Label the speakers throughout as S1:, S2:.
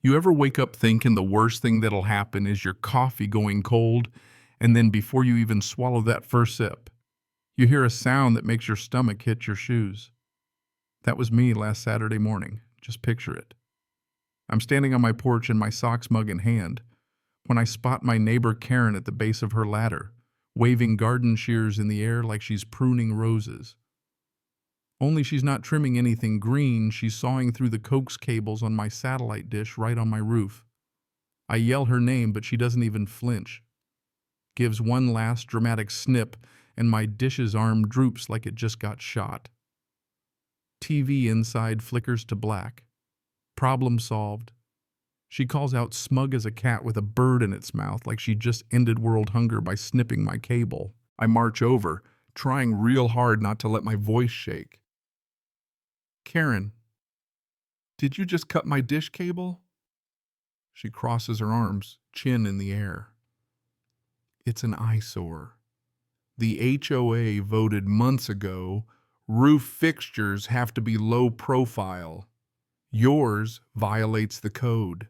S1: You ever wake up thinking the worst thing that'll happen is your coffee going cold, and then before you even swallow that first sip, you hear a sound that makes your stomach hit your shoes? That was me last Saturday morning. Just picture it. I'm standing on my porch in my socks mug in hand when I spot my neighbor Karen at the base of her ladder, waving garden shears in the air like she's pruning roses. Only she's not trimming anything green, she's sawing through the coax cables on my satellite dish right on my roof. I yell her name, but she doesn't even flinch. Gives one last dramatic snip, and my dish's arm droops like it just got shot. TV inside flickers to black. Problem solved. She calls out smug as a cat with a bird in its mouth like she just ended world hunger by snipping my cable. I march over, trying real hard not to let my voice shake. Karen, did you just cut my dish cable? She crosses her arms, chin in the air. It's an eyesore. The HOA voted months ago roof fixtures have to be low profile. Yours violates the code.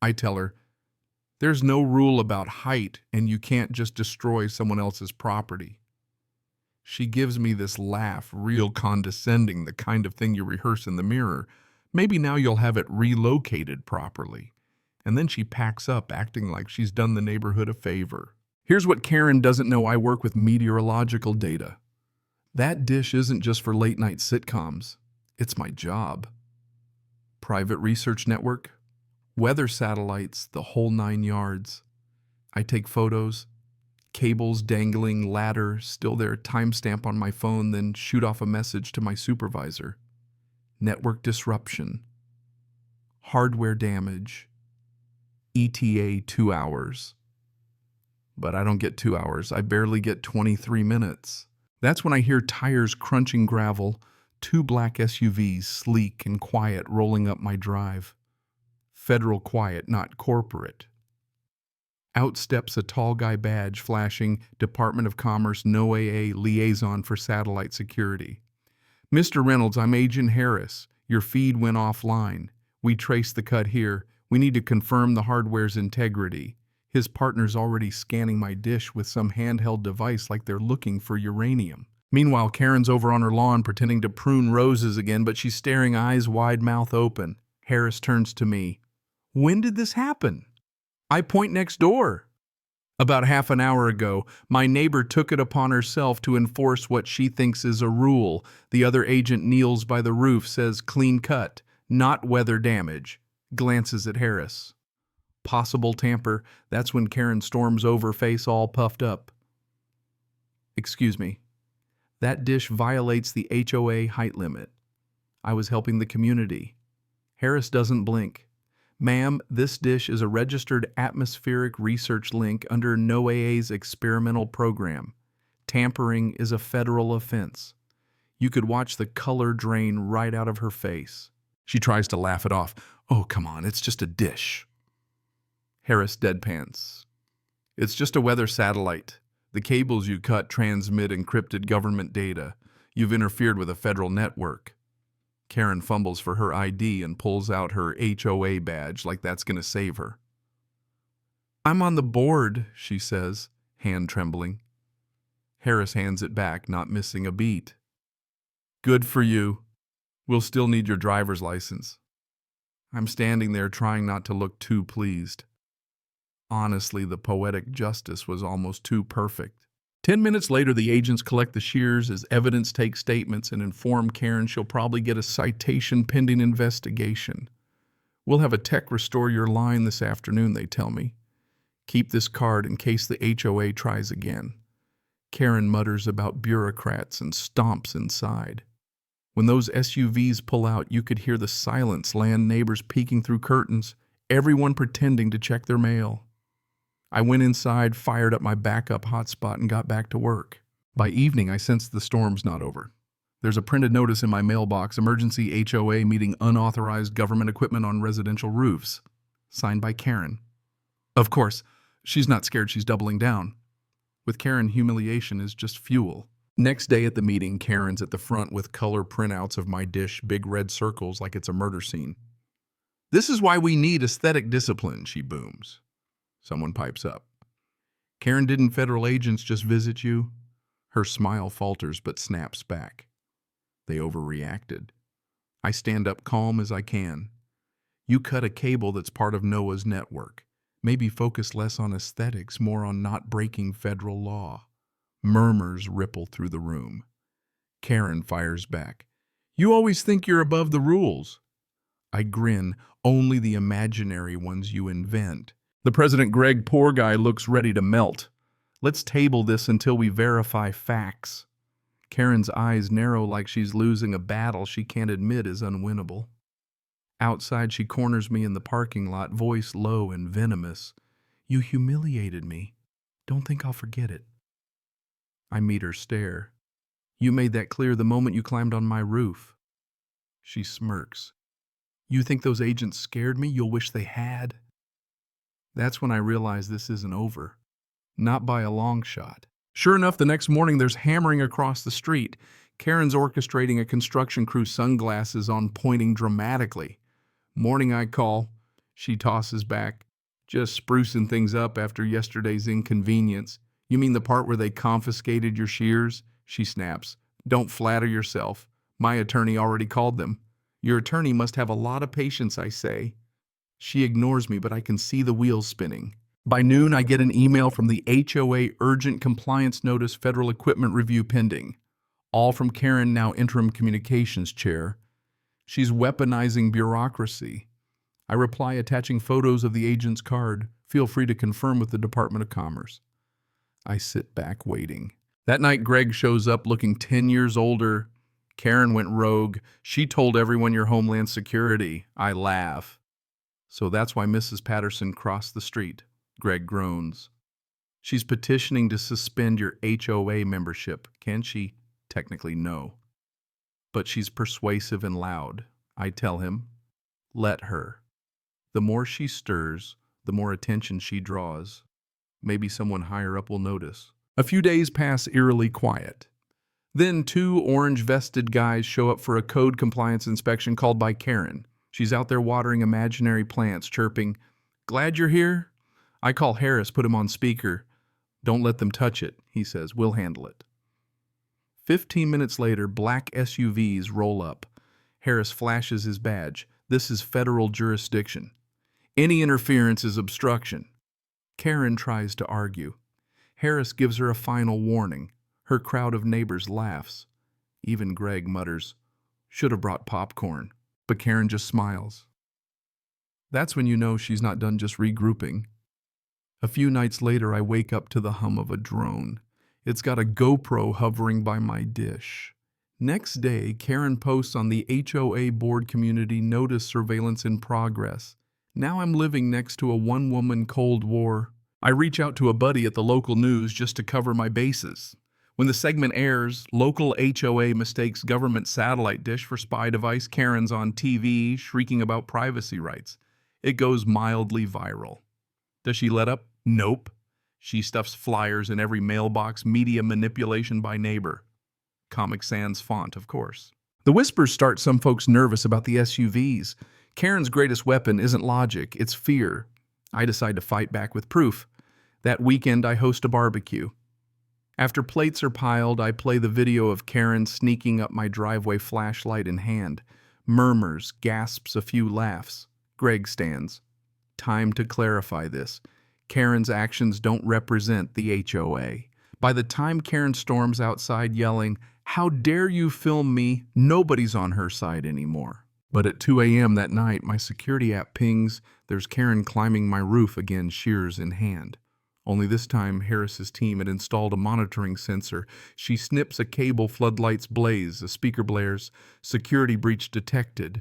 S1: I tell her, there's no rule about height and you can't just destroy someone else's property. She gives me this laugh, real condescending, the kind of thing you rehearse in the mirror. Maybe now you'll have it relocated properly. And then she packs up, acting like she's done the neighborhood a favor. Here's what Karen doesn't know: I work with meteorological data. That dish isn't just for late-night sitcoms. It's my job. Private research network, weather satellites, the whole 9 yards. I take photos, cables dangling, ladder still there, timestamp on my phone, then shoot off a message to my supervisor. Network disruption, hardware damage, ETA 2 hours. But I don't get 2 hours, I barely get 23 minutes. That's when I hear tires crunching gravel, 2 black SUVs, sleek and quiet, rolling up my drive. Federal quiet, not corporate. Out steps a tall guy, badge flashing, Department of Commerce, No AA, liaison for satellite security. Mr. Reynolds, I'm Agent Harris. Your feed went offline. We traced the cut here. We need to confirm the hardware's integrity. His partner's already scanning my dish with some handheld device like they're looking for uranium. Meanwhile, Karen's over on her lawn pretending to prune roses again, but she's staring eyes wide, mouth open. Harris turns to me. When did this happen? I point next door. About half an hour ago, my neighbor took it upon herself to enforce what she thinks is a rule. The other agent kneels by the roof, says clean cut, not weather damage. Glances at Harris. Possible tamper. That's when Karen storms over, face all puffed up. Excuse me. That dish violates the HOA height limit. I was helping the community. Harris doesn't blink. Ma'am, this dish is a registered atmospheric research link under NOAA's experimental program. Tampering is a federal offense. You could watch the color drain right out of her face. She tries to laugh it off. Oh, come on, it's just a dish. Harris deadpans. It's just a weather satellite. The cables you cut transmit encrypted government data. You've interfered with a federal network. Karen fumbles for her ID and pulls out her HOA badge like that's going to save her. I'm on the board, she says, hand trembling. Harris hands it back, not missing a beat. Good for you. We'll still need your driver's license. I'm standing there trying not to look too pleased. Honestly, the poetic justice was almost too perfect. 10 minutes later, the agents collect the shears as evidence, take statements, and inform Karen she'll probably get a citation pending investigation. We'll have a tech restore your line this afternoon, they tell me. Keep this card in case the HOA tries again. Karen mutters about bureaucrats and stomps inside. When those SUVs pull out, you could hear the silence, land neighbors peeking through curtains, everyone pretending to check their mail. I went inside, fired up my backup hotspot, and got back to work. By evening, I sensed the storm's not over. There's a printed notice in my mailbox, emergency HOA meeting unauthorized government equipment on residential roofs. Signed by Karen. Of course, she's not scared, she's doubling down. With Karen, humiliation is just fuel. Next day at the meeting, Karen's at the front with color printouts of my dish, big red circles like it's a murder scene. This is why we need aesthetic discipline, she booms. Someone pipes up. Karen, didn't federal agents just visit you? Her smile falters but snaps back. They overreacted. I stand up calm as I can. You cut a cable that's part of Noah's network. Maybe focus less on aesthetics, more on not breaking federal law. Murmurs ripple through the room. Karen fires back. You always think you're above the rules. I grin. Only the imaginary ones you invent. The President Greg poor guy looks ready to melt. Let's table this until we verify facts. Karen's eyes narrow like she's losing a battle she can't admit is unwinnable. Outside, she corners me in the parking lot, voice low and venomous. You humiliated me. Don't think I'll forget it. I meet her stare. You made that clear the moment you climbed on my roof. She smirks. You think those agents scared me? You'll wish they had. That's when I realize this isn't over. Not by a long shot. Sure enough, the next morning there's hammering across the street. Karen's orchestrating a construction crew, sunglasses on, pointing dramatically. Morning, I call. She tosses back. Just sprucing things up after yesterday's inconvenience. You mean the part where they confiscated your shears? She snaps. Don't flatter yourself. My attorney already called them. Your attorney must have a lot of patience, I say. She ignores me, but I can see the wheels spinning. By noon, I get an email from the HOA Urgent Compliance Notice Federal Equipment Review pending. All from Karen, now Interim Communications Chair. She's weaponizing bureaucracy. I reply attaching photos of the agent's card. Feel free to confirm with the Department of Commerce. I sit back waiting. That night, Greg shows up looking 10 years older. Karen went rogue. She told everyone you're Homeland Security. I laugh. So that's why Mrs. Patterson crossed the street. Greg groans. She's petitioning to suspend your HOA membership. Can she? Technically, no. But she's persuasive and loud. I tell him, let her. The more she stirs, the more attention she draws. Maybe someone higher up will notice. A few days pass eerily quiet. Then 2 orange-vested guys show up for a code compliance inspection called by Karen. She's out there watering imaginary plants, chirping, "Glad you're here?" I call Harris, put him on speaker. "Don't let them touch it," he says. "We'll handle it." 15 minutes later, black SUVs roll up. Harris flashes his badge. This is federal jurisdiction. Any interference is obstruction. Karen tries to argue. Harris gives her a final warning. Her crowd of neighbors laughs. Even Greg mutters, "Should have brought popcorn." But Karen just smiles. That's when you know she's not done just regrouping. A few nights later, I wake up to the hum of a drone. It's got a GoPro hovering by my dish. Next day, Karen posts on the HOA board community, notice surveillance in progress. Now I'm living next to a one-woman Cold War. I reach out to a buddy at the local news just to cover my bases. When the segment airs, local HOA mistakes government satellite dish for spy device. Karen's on TV, shrieking about privacy rights. It goes mildly viral. Does she let up? Nope. She stuffs flyers in every mailbox, media manipulation by neighbor. Comic Sans font, of course. The whispers start some folks nervous about the SUVs. Karen's greatest weapon isn't logic, it's fear. I decide to fight back with proof. That weekend, I host a barbecue. After plates are piled, I play the video of Karen sneaking up my driveway, flashlight in hand. Murmurs, gasps, a few laughs. Greg stands. Time to clarify this. Karen's actions don't represent the HOA. By the time Karen storms outside yelling, "How dare you film me?" nobody's on her side anymore. But at 2 a.m. that night, my security app pings. There's Karen climbing my roof again, shears in hand. Only this time, Harris's team had installed a monitoring sensor. She snips a cable, floodlights blaze, a speaker blares. Security breach detected.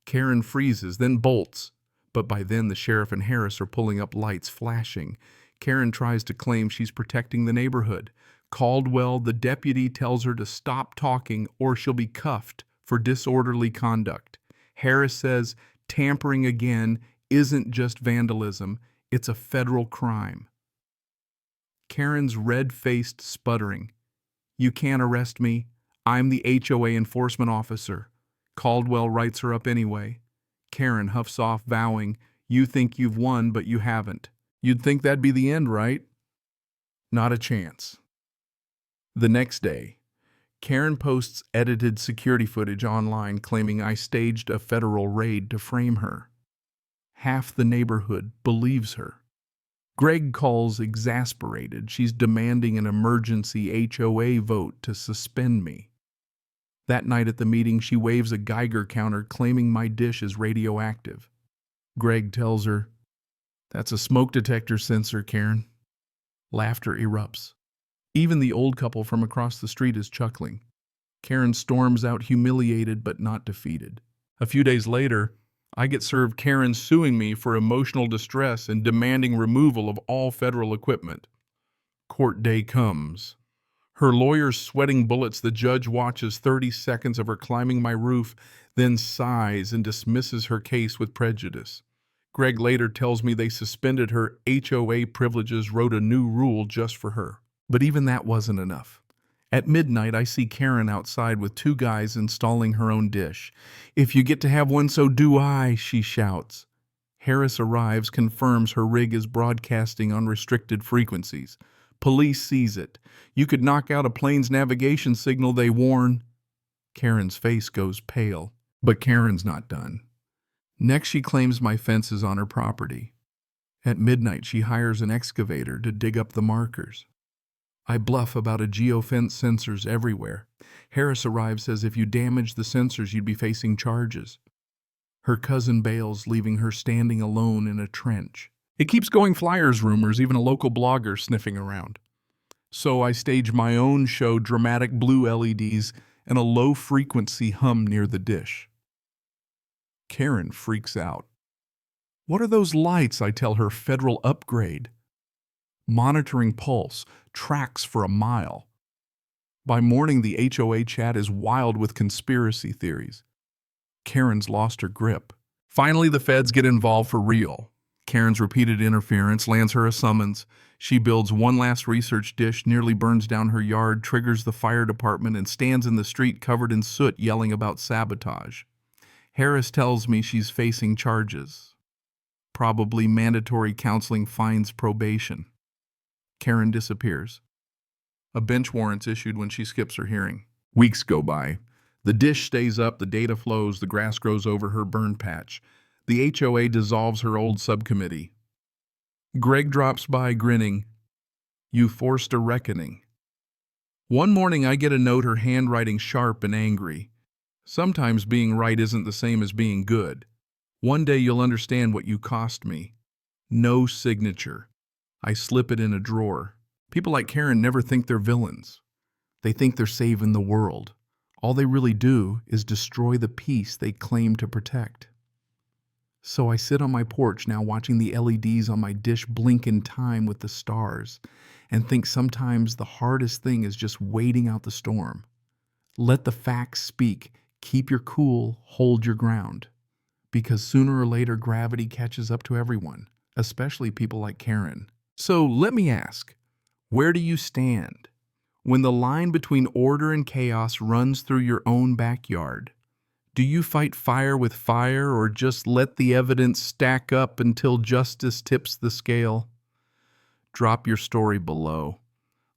S1: Karen freezes, then bolts. But by then, the sheriff and Harris are pulling up lights, flashing. Karen tries to claim she's protecting the neighborhood. Caldwell, the deputy, tells her to stop talking or she'll be cuffed for disorderly conduct. Harris says tampering again isn't just vandalism, it's a federal crime. Karen's red-faced sputtering. "You can't arrest me. I'm the HOA enforcement officer." Caldwell writes her up anyway. Karen huffs off, vowing, "You think you've won, but you haven't. You'd think that'd be the end, right?" Not a chance. The next day, Karen posts edited security footage online claiming I staged a federal raid to frame her. Half the neighborhood believes her. Greg calls exasperated. She's demanding an emergency HOA vote to suspend me. That night at the meeting, she waves a Geiger counter claiming my dish is radioactive. Greg tells her, "That's a smoke detector sensor, Karen." Laughter erupts. Even the old couple from across the street is chuckling. Karen storms out humiliated but not defeated. A few days later, I get served Karen suing me for emotional distress and demanding removal of all federal equipment. Court day comes. Her lawyer's sweating bullets. The judge watches 30 seconds of her climbing my roof, then sighs and dismisses her case with prejudice. Greg later tells me they suspended her HOA privileges, wrote a new rule just for her. But even that wasn't enough. At midnight, I see Karen outside with two guys installing her own dish. "If you get to have one, so do I," she shouts. Harris arrives, confirms her rig is broadcasting on restricted frequencies. Police seize it. "You could knock out a plane's navigation signal," they warn. Karen's face goes pale. But Karen's not done. Next, she claims my fence is on her property. At midnight, she hires an excavator to dig up the markers. I bluff about a geofence sensors everywhere. Harris arrives, says if you damage the sensors, you'd be facing charges. Her cousin bails, leaving her standing alone in a trench. It keeps going, flyers, rumors, even a local blogger sniffing around. So I stage my own show, dramatic blue LEDs, and a low-frequency hum near the dish. Karen freaks out. "What are those lights?" I tell her. "Federal upgrade. Monitoring pulse, tracks for a mile." By morning, the HOA chat is wild with conspiracy theories. Karen's lost her grip. Finally, the feds get involved for real. Karen's repeated interference lands her a summons. She builds one last research dish, nearly burns down her yard, triggers the fire department, and stands in the street covered in soot yelling about sabotage. Harris tells me she's facing charges. Probably mandatory counseling, fines, probation. Karen disappears. A bench warrant's issued when she skips her hearing. Weeks go by. The dish stays up, the data flows, the grass grows over her burn patch. The HOA dissolves her old subcommittee. Greg drops by grinning. "You forced a reckoning." One morning I get a note, her handwriting sharp and angry. "Sometimes being right isn't the same as being good. One day you'll understand what you cost me." No signature. I slip it in a drawer. People like Karen never think they're villains. They think they're saving the world. All they really do is destroy the peace they claim to protect. So I sit on my porch now, watching the LEDs on my dish blink in time with the stars, and think sometimes the hardest thing is just waiting out the storm. Let the facts speak. Keep your cool, hold your ground. Because sooner or later, gravity catches up to everyone, especially people like Karen. So let me ask, where do you stand? When the line between order and chaos runs through your own backyard, do you fight fire with fire or just let the evidence stack up until justice tips the scale? Drop your story below.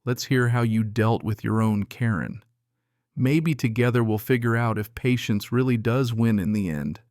S1: Let's hear how you dealt with your own Karen. Maybe together we'll figure out if patience really does win in the end.